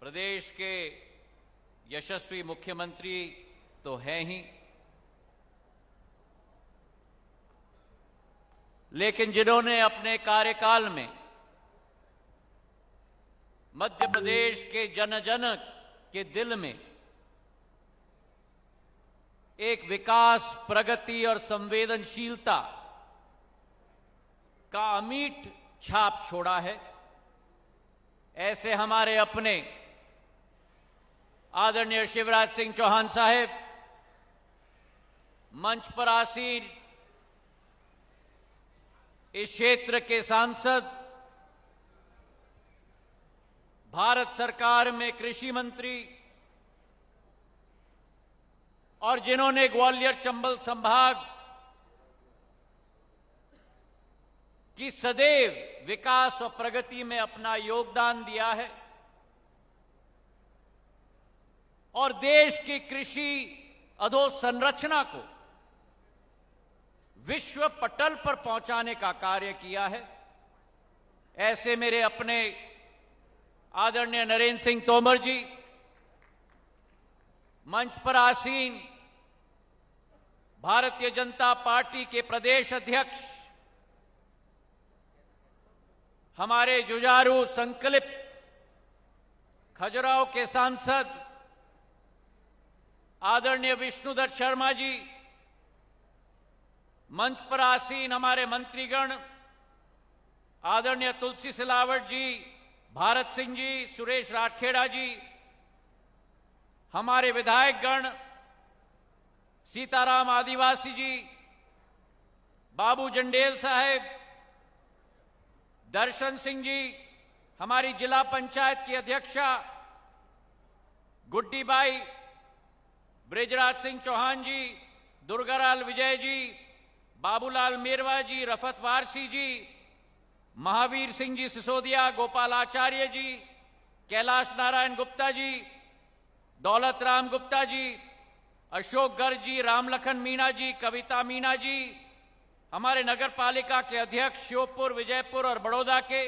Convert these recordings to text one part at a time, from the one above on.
प्रदेश के यशस्वी मुख्यमंत्री तो हैं ही, लेकिन जिन्होंने अपने कार्यकाल में मध्य प्रदेश के जन जन के दिल में एक विकास, प्रगति और संवेदनशीलता का अमिट छाप छोड़ा है, ऐसे हमारे अपने आदरणीय शिवराज सिंह चौहान साहेब, मंच पर आसीन इस क्षेत्र के सांसद, भारत सरकार में कृषि मंत्री और जिन्होंने ग्वालियर चंबल संभाग की सदैव विकास और प्रगति में अपना योगदान दिया है और देश की कृषि अधोसंरचना को विश्व पटल पर पहुंचाने का कार्य किया है, ऐसे मेरे अपने आदरणीय नरेंद्र सिंह तोमर जी, मंच पर आसीन भारतीय जनता पार्टी के प्रदेश अध्यक्ष, हमारे जुझारू संकल्प खजुराहो के सांसद आदरणीय विष्णुदत्त शर्मा जी, मंच पर आसीन हमारे मंत्रीगण आदरणीय तुलसी सिलावट जी, भारत सिंह जी, सुरेश राठखेड़ा जी, हमारे विधायकगण सीताराम आदिवासी जी, बाबू जंडेल साहेब, दर्शन सिंह जी, हमारी जिला पंचायत की अध्यक्षा गुड्डी बाई, ब्रिजराज सिंह चौहान जी, दुर्गालाल विजय जी, बाबूलाल मेरवा जी, रफत वारसी जी, महावीर सिंह जी सिसोदिया, गोपाल आचार्य जी, कैलाश नारायण गुप्ता जी, दौलत राम गुप्ता जी, अशोक गर्ग जी, रामलखन मीणा जी, कविता मीणा जी, हमारे नगर पालिका के अध्यक्ष श्योपुर, विजयपुर और बड़ौदा के,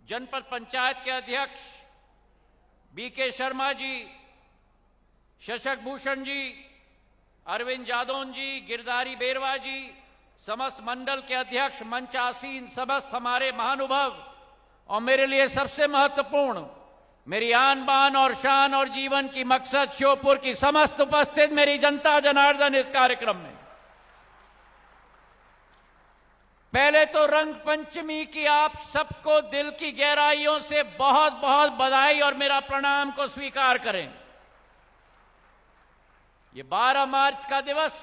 जनपद पंचायत के अध्यक्ष बीके शर्मा जी, शशक भूषण जी, अरविंद जादौन जी, गिरधारी बेरवा जी, समस्त मंडल के अध्यक्ष, मंच आसीन समस्त हमारे महानुभाव और मेरे लिए सबसे महत्वपूर्ण, मेरी आन बान और शान और जीवन की मकसद श्योपुर की समस्त उपस्थित मेरी जनता जनार्दन इस कार्यक्रम में, पहले तो रंग पंचमी की आप सबको दिल की गहराइयों से बहुत बहुत बधाई और मेरा प्रणाम को स्वीकार करें। ये 12 मार्च का दिवस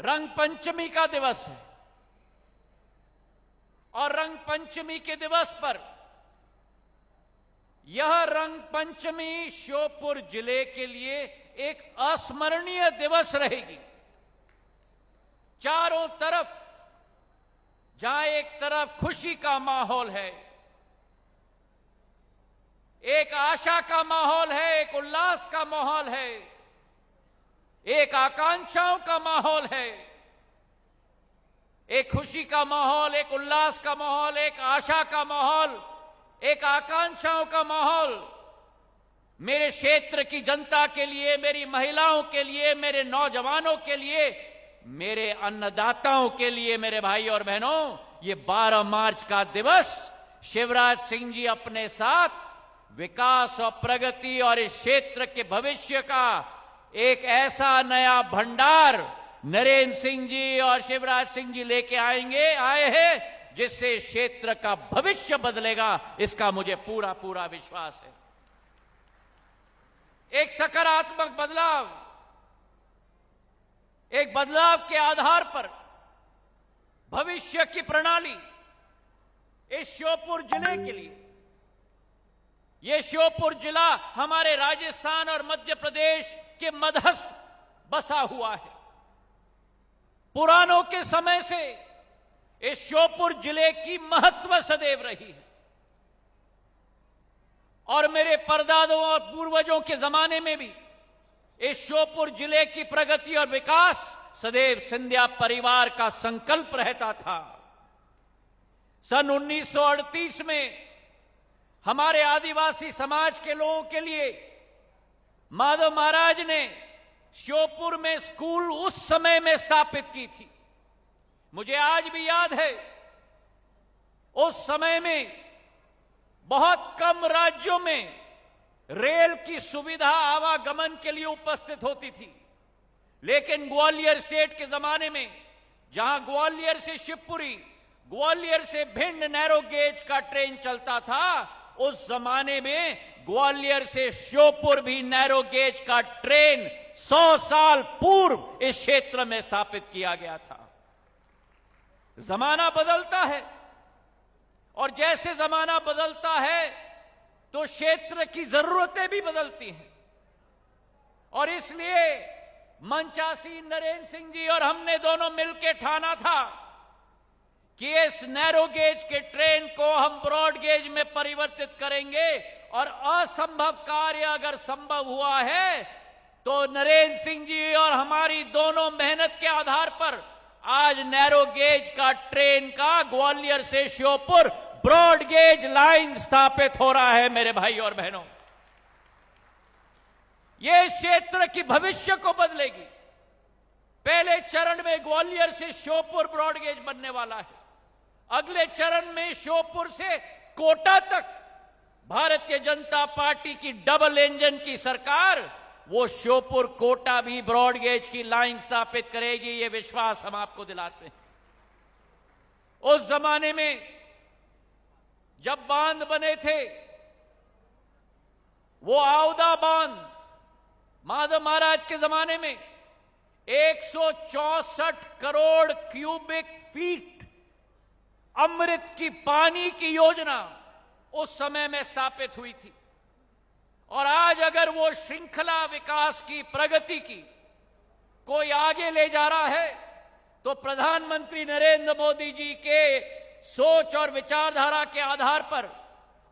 रंग पंचमी का दिवस है और रंग पंचमी के दिवस पर यह रंग पंचमी श्योपुर जिले के लिए एक अस्मरणीय दिवस रहेगी। चारों तरफ जहां एक तरफ खुशी का माहौल है, एक आशा का माहौल है, एक उल्लास का माहौल है, एक आकांक्षाओं का माहौल है, एक खुशी का माहौल, एक उल्लास का माहौल, एक आशा का माहौल, एक आकांक्षाओं का माहौल, मेरे क्षेत्र की जनता के लिए, मेरी महिलाओं के लिए, मेरे नौजवानों के लिए, मेरे अन्नदाताओं के लिए, मेरे भाई और बहनों, ये 12 मार्च का दिवस शिवराज सिंह जी अपने साथ विकास और प्रगति और इस क्षेत्र के भविष्य का एक ऐसा नया भंडार नरेंद्र सिंह जी और शिवराज सिंह जी लेके आए हैं जिससे क्षेत्र का भविष्य बदलेगा, इसका मुझे पूरा पूरा विश्वास है। एक सकारात्मक बदलाव, एक बदलाव के आधार पर भविष्य की प्रणाली इस श्योपुर जिले के लिए, यह श्योपुर जिला हमारे राजस्थान और मध्य प्रदेश के मध्यस्थ बसा हुआ है। पुरानों के समय से इस श्योपुर जिले की महत्व सदैव रही है और मेरे परदादों और पूर्वजों के जमाने में भी इस श्योपुर जिले की प्रगति और विकास सदैव सिंधिया परिवार का संकल्प रहता था। सन 1938 में हमारे आदिवासी समाज के लोगों के लिए माधव महाराज ने श्योपुर में स्कूल उस समय में स्थापित की थी। मुझे आज भी याद है, उस समय में बहुत कम राज्यों में रेल की सुविधा आवागमन के लिए उपस्थित होती थी, लेकिन ग्वालियर स्टेट के जमाने में जहां ग्वालियर से शिवपुरी, ग्वालियर से भिंड नैरो गेज का ट्रेन चलता था, उस जमाने में ग्वालियर से श्योपुर भी नैरो गेज का ट्रेन 100 साल पूर्व इस क्षेत्र में स्थापित किया गया था। जमाना बदलता है और जैसे जमाना बदलता है तो क्षेत्र की जरूरतें भी बदलती हैं, और इसलिए मंचासी नरेंद्र सिंह जी और हमने दोनों मिलकर ठाना था कि इस नैरो गेज के ट्रेन को हम ब्रॉड गेज में परिवर्तित करेंगे, और असंभव कार्य अगर संभव हुआ है तो नरेंद्र सिंह जी और हमारी दोनों मेहनत के आधार पर आज नैरो गेज का ट्रेन का ग्वालियर से श्योपुर ब्रॉड गेज लाइन स्थापित हो रहा है। मेरे भाई और बहनों, यह क्षेत्र की भविष्य को बदलेगी। पहले चरण में ग्वालियर से श्योपुर ब्रॉड गेज बनने वाला है, अगले चरण में श्योपुर से कोटा तक भारतीय जनता पार्टी की डबल इंजन की सरकार वो श्योपुर कोटा भी ब्रॉड गेज की लाइन स्थापित करेगी, ये विश्वास हम आपको दिलाते हैं। उस जमाने में जब बांध बने थे, वो आवदा बांध माधव महाराज के जमाने में 164 करोड़ क्यूबिक फीट अमृत की पानी की योजना उस समय में स्थापित हुई थी। और आज अगर वो श्रृंखला विकास की प्रगति की कोई आगे ले जा रहा है तो प्रधानमंत्री नरेंद्र मोदी जी के सोच और विचारधारा के आधार पर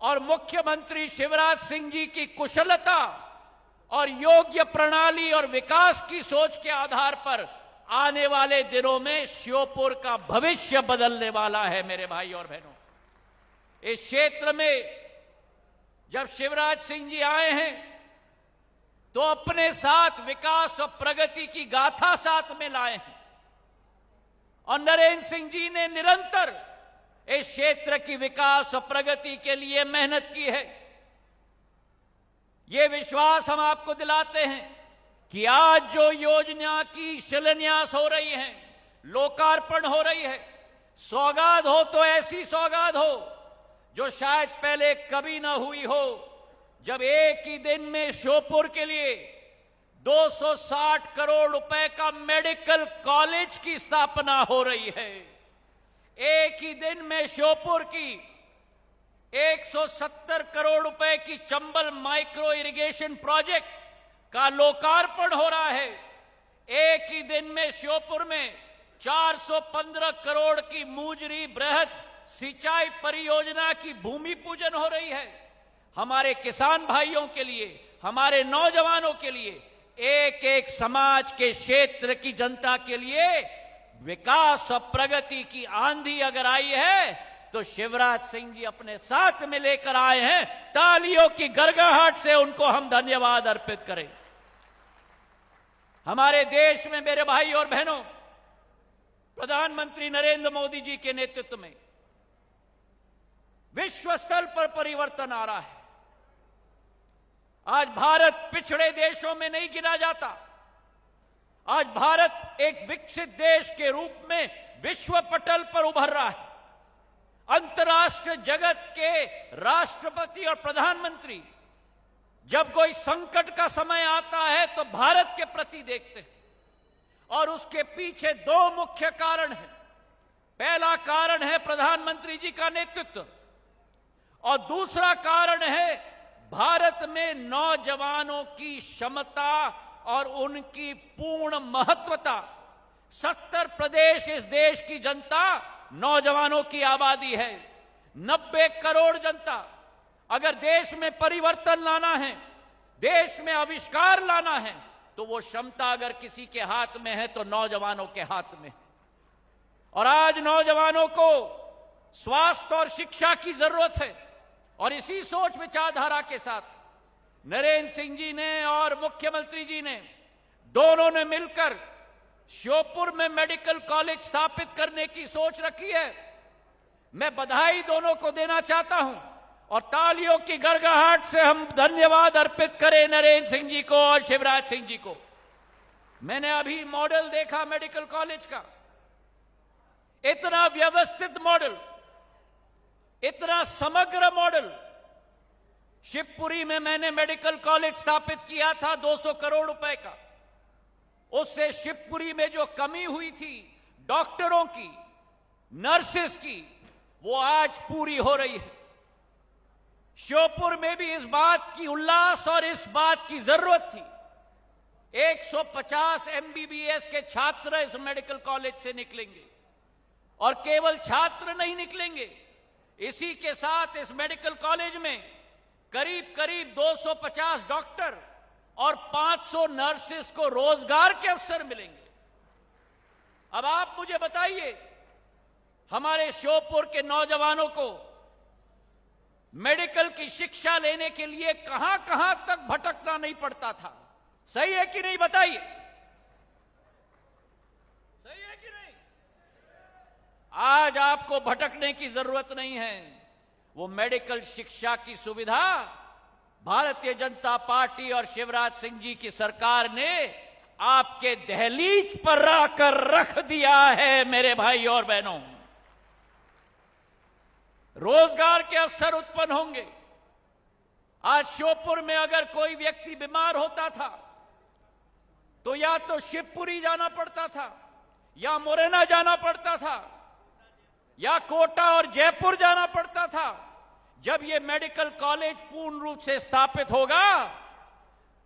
और मुख्यमंत्री शिवराज सिंह जी की कुशलता और योग्य प्रणाली और विकास की सोच के आधार पर आने वाले दिनों में श्योपुर का भविष्य बदलने वाला है। मेरे भाई और बहनों, इस क्षेत्र में जब शिवराज सिंह जी आए हैं तो अपने साथ विकास और प्रगति की गाथा साथ में लाए हैं, और नरेंद्र सिंह जी ने निरंतर इस क्षेत्र की विकास और प्रगति के लिए मेहनत की है। ये विश्वास हम आपको दिलाते हैं कि आज जो योजना की शिलान्यास हो रही है, लोकार्पण हो रही है, सौगात हो तो ऐसी सौगात हो जो शायद पहले कभी ना हुई हो, जब एक ही दिन में श्योपुर के लिए 260 करोड़ रुपए का मेडिकल कॉलेज की स्थापना हो रही है। एक ही दिन में श्योपुर की 170 करोड़ रुपए की चंबल माइक्रो इरिगेशन प्रोजेक्ट का लोकार्पण हो रहा है। एक ही दिन में श्योपुर में 415 करोड़ की मूजरी बृहद सिंचाई परियोजना की भूमि पूजन हो रही है। हमारे किसान भाइयों के लिए, हमारे नौजवानों के लिए, एक एक समाज के क्षेत्र की जनता के लिए विकास और प्रगति की आंधी अगर आई है तो शिवराज सिंह जी अपने साथ में लेकर आए हैं। तालियों की गड़गड़ाहट से उनको हम धन्यवाद अर्पित करें। हमारे देश में मेरे भाई और बहनों, प्रधानमंत्री नरेंद्र मोदी जी के नेतृत्व में विश्व स्तर पर परिवर्तन आ रहा है। आज भारत पिछड़े देशों में नहीं गिना जाता। आज भारत एक विकसित देश के रूप में विश्व पटल पर उभर रहा है। अंतर्राष्ट्रीय जगत के राष्ट्रपति और प्रधानमंत्री जब कोई संकट का समय आता है तो भारत के प्रति देखते हैं, और उसके पीछे दो मुख्य कारण हैं। पहला कारण है प्रधानमंत्री जी का नेतृत्व, और दूसरा कारण है भारत में नौजवानों की क्षमता और उनकी पूर्ण महत्वता। 70 प्रदेश इस देश की जनता नौजवानों की आबादी है। 90 करोड़ जनता। अगर देश में परिवर्तन लाना है, देश में आविष्कार लाना है, तो वो क्षमता अगर किसी के हाथ में है तो नौजवानों के हाथ में। और आज नौजवानों को स्वास्थ्य और शिक्षा की जरूरत है, और इसी सोच विचारधारा के साथ नरेंद्र सिंह जी ने और मुख्यमंत्री जी ने दोनों ने मिलकर श्योपुर में मेडिकल कॉलेज स्थापित करने की सोच रखी है। मैं बधाई दोनों को देना चाहता हूं और तालियों की गड़गड़ाहट से हम धन्यवाद अर्पित करें नरेंद्र सिंह जी को और शिवराज सिंह जी को। मैंने अभी मॉडल देखा मेडिकल कॉलेज का, इतना व्यवस्थित मॉडल, इतना समग्र मॉडल। शिवपुरी में मैंने मेडिकल कॉलेज स्थापित किया था 200 करोड़ रुपए का। उससे शिवपुरी में जो कमी हुई थी डॉक्टरों की, नर्सेस की, वो आज पूरी हो रही है। श्योपुर में भी इस बात की उल्लास और इस बात की जरूरत थी। 150 एमबीबीएस के छात्र इस मेडिकल कॉलेज से निकलेंगे और केवल छात्र नहीं निकलेंगे, इसी के साथ इस मेडिकल कॉलेज में करीब करीब 250 डॉक्टर और 500 नर्सेस को रोजगार के अवसर मिलेंगे। अब आप मुझे बताइए, हमारे श्योपुर के नौजवानों को मेडिकल की शिक्षा लेने के लिए कहां कहां तक भटकना नहीं पड़ता था। सही है कि नहीं, बताइए, सही है कि नहीं? आज आपको भटकने की जरूरत नहीं है। वो मेडिकल शिक्षा की सुविधा भारतीय जनता पार्टी और शिवराज सिंह जी की सरकार ने आपके दहलीज पर आकर रख दिया है। मेरे भाई और बहनों, रोजगार के अवसर उत्पन्न होंगे। आज श्योपुर में अगर कोई व्यक्ति बीमार होता था तो या तो शिवपुरी जाना पड़ता था, या मुरैना जाना पड़ता था, या कोटा और जयपुर जाना पड़ता था। जब ये मेडिकल कॉलेज पूर्ण रूप से स्थापित होगा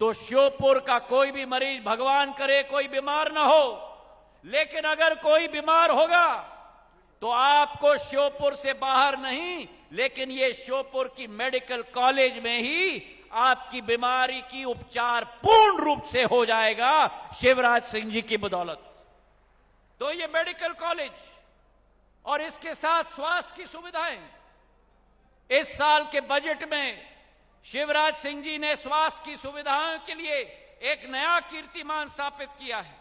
तो श्योपुर का कोई भी मरीज, भगवान करे कोई बीमार ना हो, लेकिन अगर कोई बीमार होगा तो आपको श्योपुर से बाहर नहीं, लेकिन ये श्योपुर की मेडिकल कॉलेज में ही आपकी बीमारी की उपचार पूर्ण रूप से हो जाएगा शिवराज सिंह जी की बदौलत। तो ये मेडिकल कॉलेज और इसके साथ स्वास्थ्य की सुविधाएं, इस साल के बजट में शिवराज सिंह जी ने स्वास्थ्य की सुविधाओं के लिए एक नया कीर्तिमान स्थापित किया है।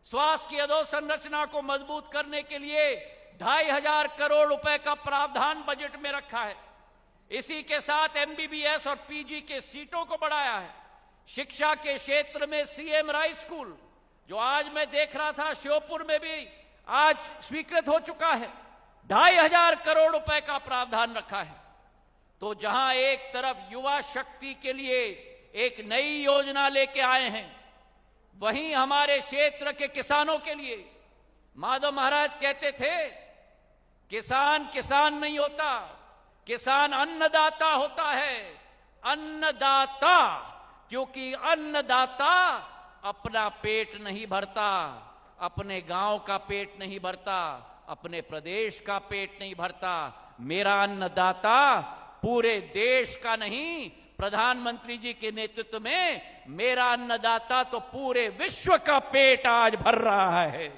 स्वास्थ्य की अधोसंरचना को मजबूत करने के लिए 2500 करोड़ रुपए का प्रावधान बजट में रखा है। इसी के साथ एमबीबीएस और पीजी के सीटों को बढ़ाया है। शिक्षा के क्षेत्र में सीएम राइस स्कूल, जो आज मैं देख रहा था श्योपुर में भी आज स्वीकृत हो चुका है, 2500 करोड़ रुपए का प्रावधान रखा है। तो जहां एक तरफ युवा शक्ति के लिए एक नई योजना लेके आए हैं, वहीं हमारे क्षेत्र के किसानों के लिए माधव महाराज कहते थे, किसान किसान नहीं होता, किसान अन्नदाता होता है। अन्नदाता, क्योंकि अन्नदाता अपना पेट नहीं भरता, अपने गांव का पेट नहीं भरता, अपने प्रदेश का पेट नहीं भरता। मेरा अन्नदाता पूरे देश का नहीं, प्रधानमंत्री जी के नेतृत्व में मेरा अन्नदाता तो पूरे विश्व का पेट आज भर रहा है।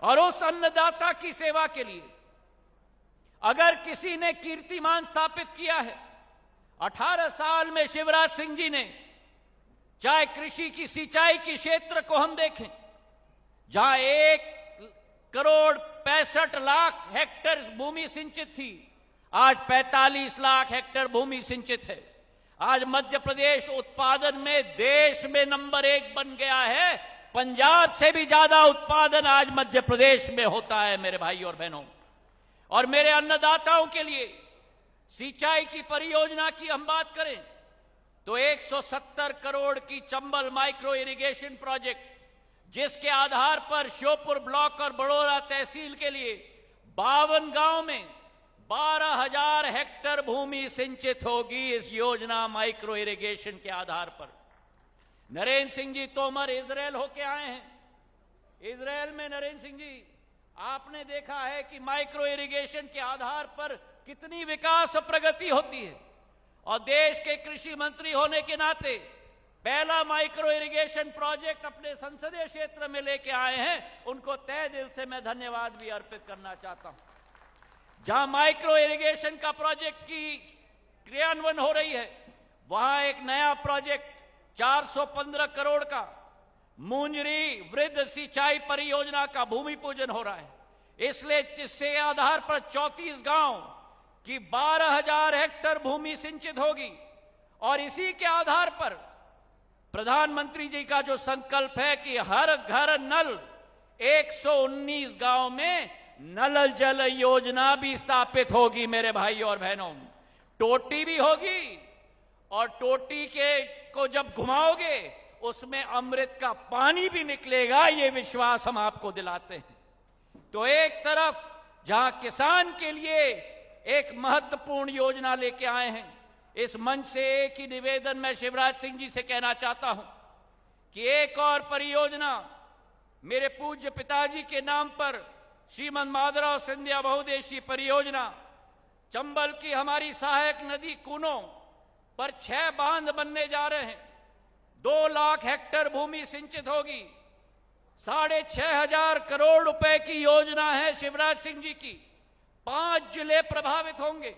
और उस अन्नदाता की सेवा के लिए अगर किसी ने कीर्तिमान स्थापित किया है, 18 साल में शिवराज सिंह जी ने, चाहे कृषि की सिंचाई की क्षेत्र को हम देखें, जहां 1,65,00,000 हेक्टेयर भूमि सिंचित थी, आज 45 लाख हेक्टेयर भूमि सिंचित है। आज मध्य प्रदेश उत्पादन में देश में नंबर 1 बन गया है। पंजाब से भी ज्यादा उत्पादन आज मध्य प्रदेश में होता है मेरे भाई और बहनों। और मेरे अन्नदाताओं के लिए सिंचाई की परियोजना की हम बात करें तो 170 करोड़ की चंबल माइक्रो इरिगेशन प्रोजेक्ट, जिसके आधार पर श्योपुर ब्लॉक और बड़ौदा तहसील के लिए 52 गांव में 12,000 हेक्टेयर भूमि सिंचित होगी इस योजना माइक्रो इरिगेशन के आधार पर। नरेंद्र सिंह जी तोमर इजरायल होके आए हैं। इजरायल में नरेंद्र सिंह जी, आपने देखा है कि माइक्रो इरिगेशन के आधार पर कितनी विकास और प्रगति होती है। और देश के कृषि मंत्री होने के नाते पहला माइक्रो इरिगेशन प्रोजेक्ट अपने संसदीय क्षेत्र में लेके आए हैं, उनको तहे दिल से मैं धन्यवाद भी अर्पित करना चाहता हूं। जहां माइक्रो इरिगेशन का प्रोजेक्ट की क्रियान्वयन हो रही है, वहां एक नया प्रोजेक्ट 415 करोड़ का मुंजरी वृद्ध सिंचाई परियोजना का भूमि पूजन हो रहा है। इसलिए इससे आधार पर 34 गांव की 12,000 हेक्टेयर भूमि सिंचित होगी और इसी के आधार पर प्रधानमंत्री जी का जो संकल्प है कि हर घर नल, 119 गांव में नल जल योजना भी स्थापित होगी। मेरे भाई और बहनों, टोटी भी होगी और टोटी को जब घुमाओगे उसमें अमृत का पानी भी निकलेगा, ये विश्वास हम आपको दिलाते हैं। तो एक तरफ जहां किसान के लिए एक महत्वपूर्ण योजना लेके आए हैं, इस मंच से एक ही निवेदन मैं शिवराज सिंह जी से कहना चाहता हूं कि एक और परियोजना मेरे पूज्य पिताजी के नाम पर श्रीमद माधवराव सिंधिया बहुउद्देशीय परियोजना, चंबल की हमारी सहायक नदी कूनो पर 6 बांध बनने जा रहे हैं। 2 लाख हेक्टेयर भूमि सिंचित होगी। 6,500 करोड़ रुपए की योजना है शिवराज सिंह जी की। 5 जिले प्रभावित होंगे।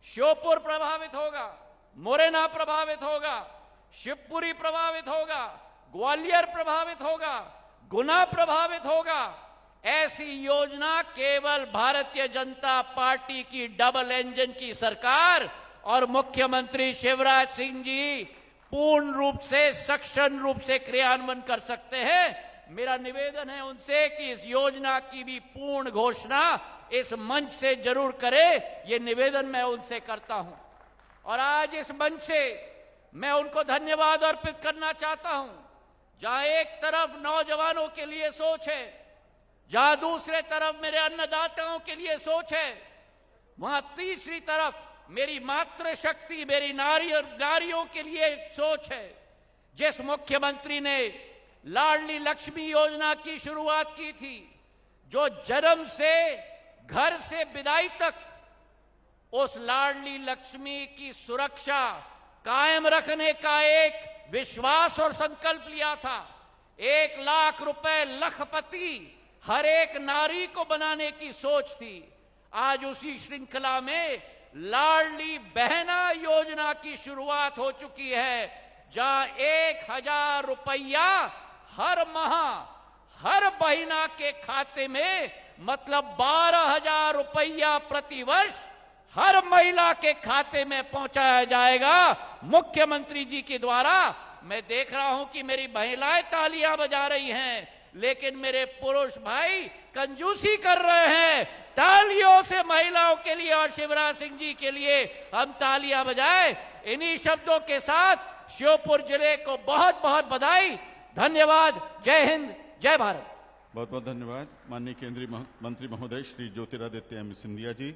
श्योपुर प्रभावित होगा, मुरैना प्रभावित होगा, शिवपुरी प्रभावित होगा, ग्वालियर प्रभावित होगा, गुना प्रभावित होगा। ऐसी योजना केवल भारतीय जनता पार्टी की डबल इंजन की सरकार और मुख्यमंत्री शिवराज सिंह जी पूर्ण रूप से, सक्षम रूप से क्रियान्वयन कर सकते हैं। मेरा निवेदन है उनसे कि इस योजना की भी पूर्ण घोषणा इस मंच से जरूर करें। ये निवेदन मैं उनसे करता हूं और आज इस मंच से मैं उनको धन्यवाद अर्पित करना चाहता हूं। जहां एक तरफ नौजवानों के लिए सोच है, जहां दूसरे तरफ मेरे अन्नदाताओं के लिए सोच है, वहां तीसरी तरफ मेरी मातृशक्ति, मेरी नारियों के लिए सोच है। जिस मुख्यमंत्री ने लाडली लक्ष्मी योजना की शुरुआत की थी, जो जन्म से घर से विदाई तक उस लाडली लक्ष्मी की सुरक्षा कायम रखने का एक विश्वास और संकल्प लिया था। 1 लाख रुपए लखपति हर एक नारी को बनाने की सोच थी। आज उसी श्रृंखला में लाडली बहना योजना की शुरुआत हो चुकी है, जहां 1,000 रुपया हर माह हर बहिना के खाते में, मतलब 12,000 रुपया प्रतिवर्ष हर महिला के खाते में पहुंचाया जाएगा मुख्यमंत्री जी के द्वारा। मैं देख रहा हूं कि मेरी महिलाएं तालियां बजा रही हैं, लेकिन मेरे पुरुष भाई कंजूसी कर रहे हैं। तालियों से महिलाओं के लिए और शिवराज सिंह जी के लिए हम तालियां बजाएं। इन्हीं शब्दों के साथ श्योपुर जिले को बहुत बहुत बधाई, धन्यवाद। जय हिंद, जय भारत। बहुत बहुत धन्यवाद माननीय केंद्रीय मंत्री महोदय श्री ज्योतिरादित्य सिंधिया जी।